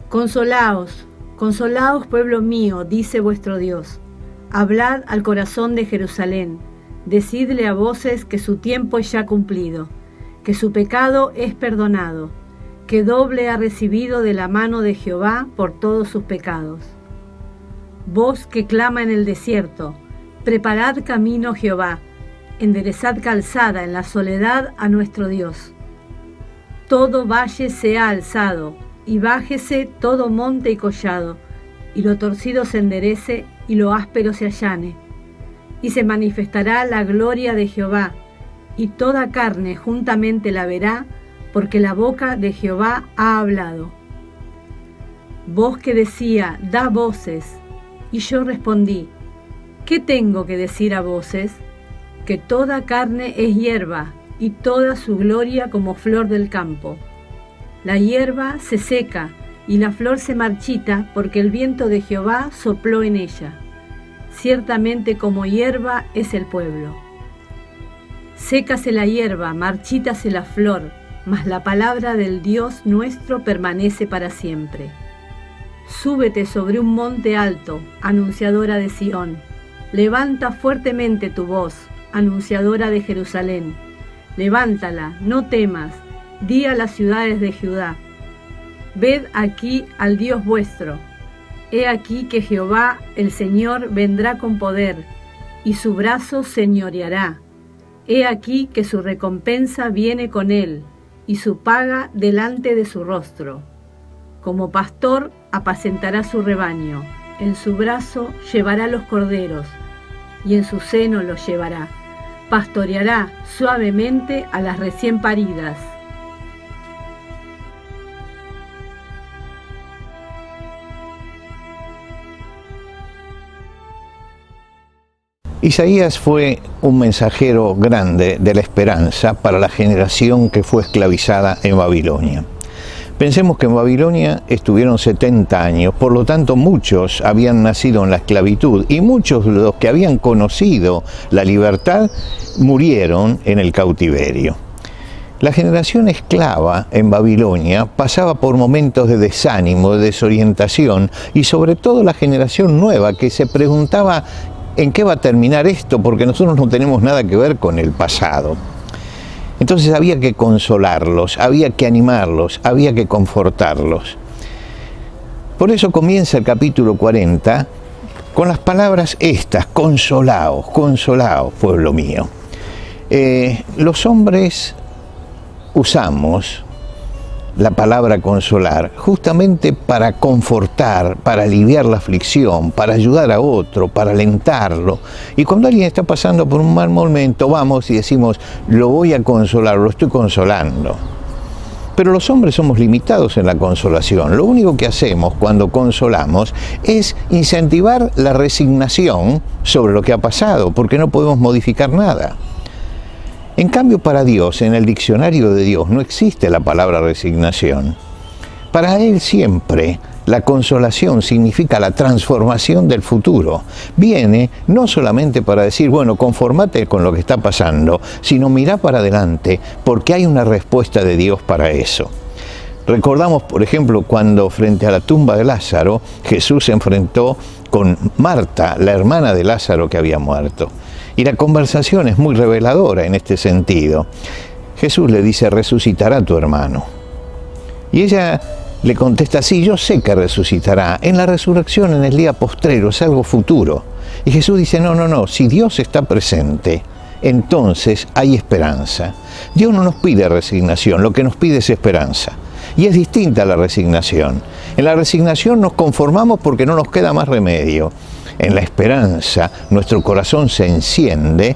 Consolaos, consolaos, pueblo mío, dice vuestro Dios. Hablad al corazón de Jerusalén, decidle a voces que su tiempo es ya cumplido, que su pecado es perdonado, que doble ha recibido de la mano de Jehová por todos sus pecados. Voz que clama en el desierto, preparad camino Jehová, enderezad calzada en la soledad a nuestro Dios. Todo valle sea alzado, y bájese todo monte y collado, y lo torcido se enderece, y lo áspero se allane. Y se manifestará la gloria de Jehová, y toda carne juntamente la verá, porque la boca de Jehová ha hablado. Voz que decía, da voces, y yo respondí, ¿qué tengo que decir a voces? Que toda carne es hierba, y toda su gloria como flor del campo. La hierba se seca y la flor se marchita porque el viento de Jehová sopló en ella. Ciertamente como hierba es el pueblo. Sécase la hierba, marchítase la flor, mas la palabra del Dios nuestro permanece para siempre. Súbete sobre un monte alto, anunciadora de Sión. Levanta fuertemente tu voz, anunciadora de Jerusalén. Levántala, no temas. Di a las ciudades de Judá, ved aquí al Dios vuestro. He aquí que Jehová, el Señor, vendrá con poder, y su brazo señoreará. He aquí que su recompensa viene con él, y su paga delante de su rostro. Como pastor apacentará su rebaño, en su brazo llevará los corderos, y en su seno los llevará. Pastoreará suavemente a las recién paridas. Isaías fue un mensajero grande de la esperanza para la generación que fue esclavizada en Babilonia. Pensemos que en Babilonia estuvieron 70 años, por lo tanto muchos habían nacido en la esclavitud y muchos de los que habían conocido la libertad murieron en el cautiverio. La generación esclava en Babilonia pasaba por momentos de desánimo, de desorientación y sobre todo la generación nueva que se preguntaba ¿en qué va a terminar esto? Porque nosotros no tenemos nada que ver con el pasado. Entonces había que consolarlos, había que animarlos, había que confortarlos. Por eso comienza el capítulo 40 con las palabras estas, consolaos, consolaos, pueblo mío. Los hombres usamos la palabra consolar justamente para confortar, para aliviar la aflicción, para ayudar a otro, para alentarlo. Y cuando alguien está pasando por un mal momento, vamos y decimos, lo voy a consolar, lo estoy consolando. Pero los hombres somos limitados en la consolación. Lo único que hacemos cuando consolamos es incentivar la resignación sobre lo que ha pasado, porque no podemos modificar nada. En cambio, para Dios, en el diccionario de Dios, no existe la palabra resignación. Para Él siempre la consolación significa la transformación del futuro. Viene no solamente para decir, bueno, conformate con lo que está pasando, sino mirá para adelante, porque hay una respuesta de Dios para eso. Recordamos, por ejemplo, cuando frente a la tumba de Lázaro, Jesús se enfrentó con Marta, la hermana de Lázaro que había muerto. Y la conversación es muy reveladora en este sentido. Jesús le dice, resucitará tu hermano. Y ella le contesta, sí, yo sé que resucitará. En la resurrección, en el día postrero, es algo futuro. Y Jesús dice, no, si Dios está presente, entonces hay esperanza. Dios no nos pide resignación, lo que nos pide es esperanza. Y es distinta a la resignación. En la resignación nos conformamos porque no nos queda más remedio. En la esperanza, nuestro corazón se enciende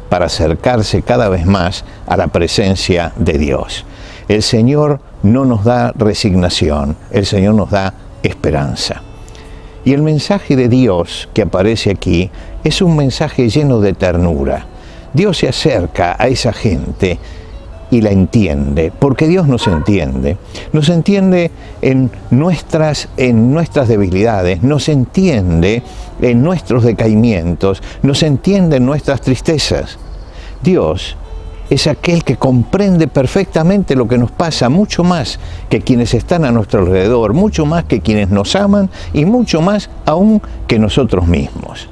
para acercarse cada vez más a la presencia de Dios. El Señor no nos da resignación, el Señor nos da esperanza. Y el mensaje de Dios que aparece aquí es un mensaje lleno de ternura. Dios se acerca a esa gente y la entiende, porque Dios nos entiende en nuestras debilidades, nos entiende en nuestros decaimientos, nos entiende en nuestras tristezas. Dios es aquel que comprende perfectamente lo que nos pasa, mucho más que quienes están a nuestro alrededor, mucho más que quienes nos aman y mucho más aún que nosotros mismos.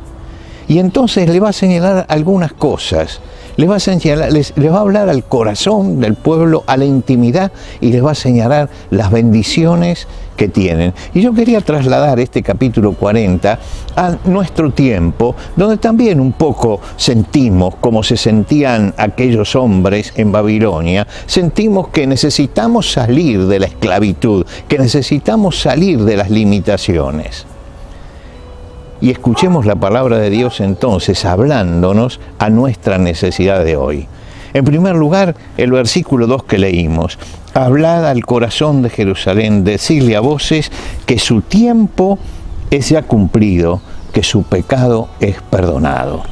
Y entonces le va a señalar algunas cosas, les va a hablar al corazón del pueblo, a la intimidad, y les va a señalar las bendiciones que tienen. Y yo quería trasladar este capítulo 40 a nuestro tiempo, donde también un poco sentimos como se sentían aquellos hombres en Babilonia, sentimos que necesitamos salir de la esclavitud, que necesitamos salir de las limitaciones. Y escuchemos la palabra de Dios entonces hablándonos a nuestra necesidad de hoy. En primer lugar, el versículo 2 que leímos: hablad al corazón de Jerusalén, decidle a voces que su tiempo es ya cumplido, que su pecado es perdonado.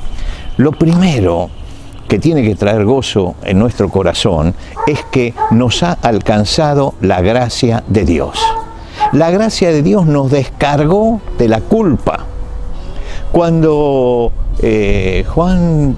Lo primero que tiene que traer gozo en nuestro corazón es que nos ha alcanzado la gracia de Dios. La gracia de Dios nos descargó de la culpa. Cuando Juan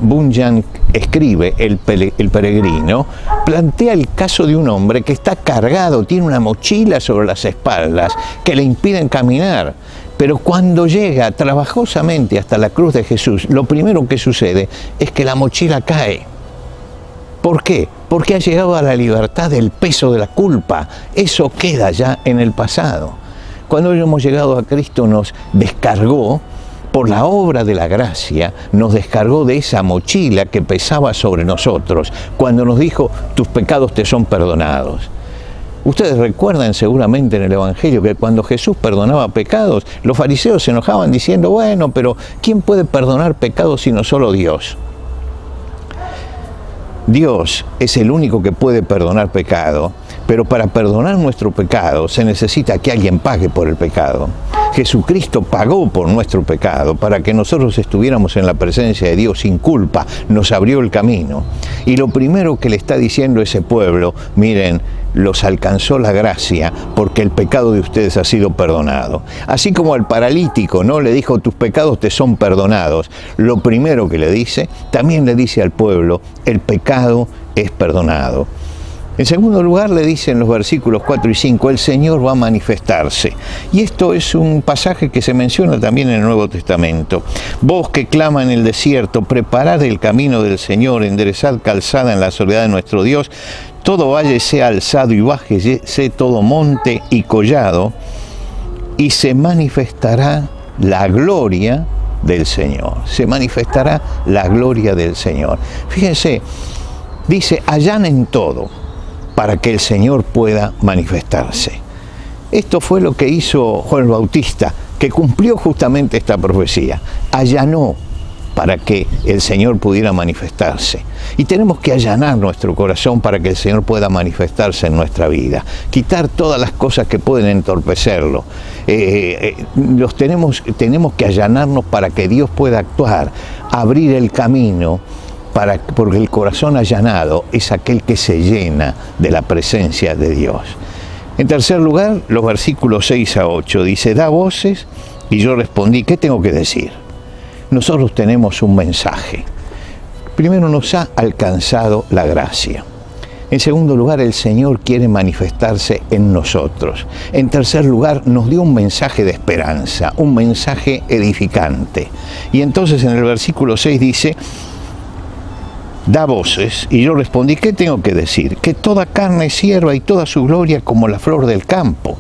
Bunyan escribe El Peregrino, plantea el caso de un hombre que está cargado, tiene una mochila sobre las espaldas que le impiden caminar, pero cuando llega trabajosamente hasta la cruz de Jesús, lo primero que sucede es que la mochila cae. ¿Por qué? Porque ha llegado a la libertad del peso de la culpa. Eso queda ya en el pasado. Cuando hemos llegado a Cristo, nos descargó, por la obra de la gracia, nos descargó de esa mochila que pesaba sobre nosotros, cuando nos dijo: tus pecados te son perdonados. Ustedes recuerdan seguramente en el Evangelio que cuando Jesús perdonaba pecados, los fariseos se enojaban diciendo: bueno, pero ¿quién puede perdonar pecados sino solo Dios? Dios es el único que puede perdonar pecado, pero para perdonar nuestro pecado se necesita que alguien pague por el pecado. Jesucristo pagó por nuestro pecado para que nosotros estuviéramos en la presencia de Dios sin culpa, nos abrió el camino. Y lo primero que le está diciendo a ese pueblo: miren, los alcanzó la gracia porque el pecado de ustedes ha sido perdonado. Así como al paralítico, ¿no? Le dijo: tus pecados te son perdonados. Lo primero que le dice, también le dice al pueblo: el pecado es perdonado. En segundo lugar, le dice en los versículos 4 y 5, el Señor va a manifestarse. Y esto es un pasaje que se menciona también en el Nuevo Testamento. Vos que clama en el desierto, preparad el camino del Señor, enderezad calzada en la soledad de nuestro Dios. Todo valle sea alzado y bájese todo monte y collado, y se manifestará la gloria del Señor. Se manifestará la gloria del Señor. Fíjense, dice: allanen todo, para que el Señor pueda manifestarse. Esto fue lo que hizo Juan el Bautista, que cumplió justamente esta profecía. Allanó para que el Señor pudiera manifestarse. Y tenemos que allanar nuestro corazón para que el Señor pueda manifestarse en nuestra vida. Quitar todas las cosas que pueden entorpecerlo. Tenemos que allanarnos para que Dios pueda actuar, abrir el camino, porque el corazón allanado es aquel que se llena de la presencia de Dios. En tercer lugar, los versículos 6 a 8 dice: da voces, y yo respondí: ¿qué tengo que decir? Nosotros tenemos un mensaje. Primero, nos ha alcanzado la gracia. En segundo lugar, el Señor quiere manifestarse en nosotros. En tercer lugar, nos dio un mensaje de esperanza, un mensaje edificante. Y entonces en el versículo 6 dice: da voces, y yo respondí: ¿qué tengo que decir? Que toda carne es hierba y toda su gloria como la flor del campo.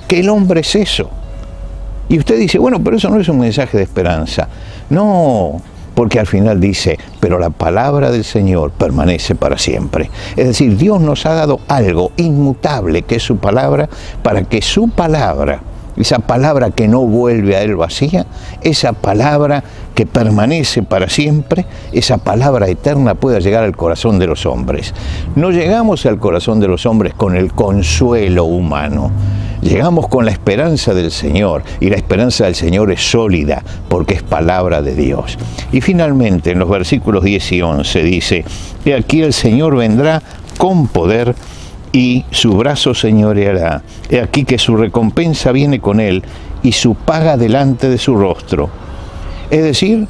Que el hombre es eso. Y usted dice: bueno, pero eso no es un mensaje de esperanza. No, porque al final dice: pero la palabra del Señor permanece para siempre. Es decir, Dios nos ha dado algo inmutable, que es su palabra, para que su palabra, esa palabra que no vuelve a Él vacía, esa palabra que permanece para siempre, esa palabra eterna pueda llegar al corazón de los hombres. No llegamos al corazón de los hombres con el consuelo humano. Llegamos con la esperanza del Señor, y la esperanza del Señor es sólida porque es palabra de Dios. Y finalmente en los versículos 10 y 11 dice: He aquí el Señor vendrá con poder y su brazo señoreará. He aquí que su recompensa viene con él y su paga delante de su rostro. Es decir,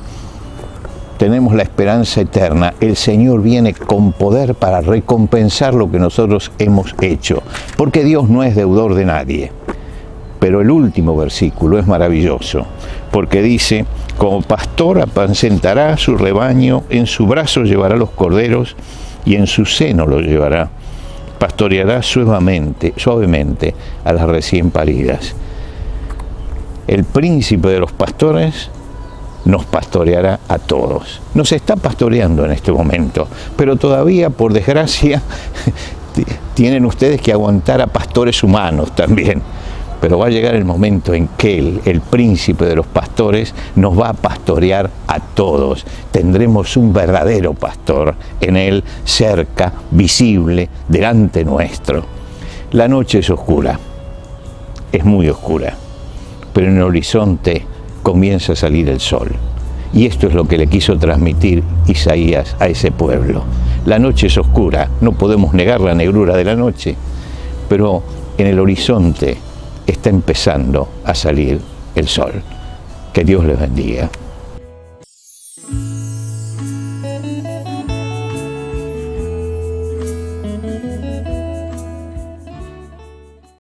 tenemos la esperanza eterna. El Señor viene con poder para recompensar lo que nosotros hemos hecho, porque Dios no es deudor de nadie. Pero el último versículo es maravilloso, porque dice: como pastor apacentará su rebaño, en su brazo llevará los corderos y en su seno los llevará. Pastoreará suavemente a las recién paridas. El príncipe de los pastores nos pastoreará a todos. Nos está pastoreando en este momento, pero todavía, por desgracia, tienen ustedes que aguantar a pastores humanos también. Pero va a llegar el momento en que el príncipe de los pastores nos va a pastorear a todos. Tendremos un verdadero pastor en él, cerca, visible, delante nuestro. La noche es oscura, es muy oscura, pero en el horizonte comienza a salir el sol. Y esto es lo que le quiso transmitir Isaías a ese pueblo. La noche es oscura, no podemos negar la negrura de la noche, pero en el horizonte está empezando a salir el sol. Que Dios les bendiga.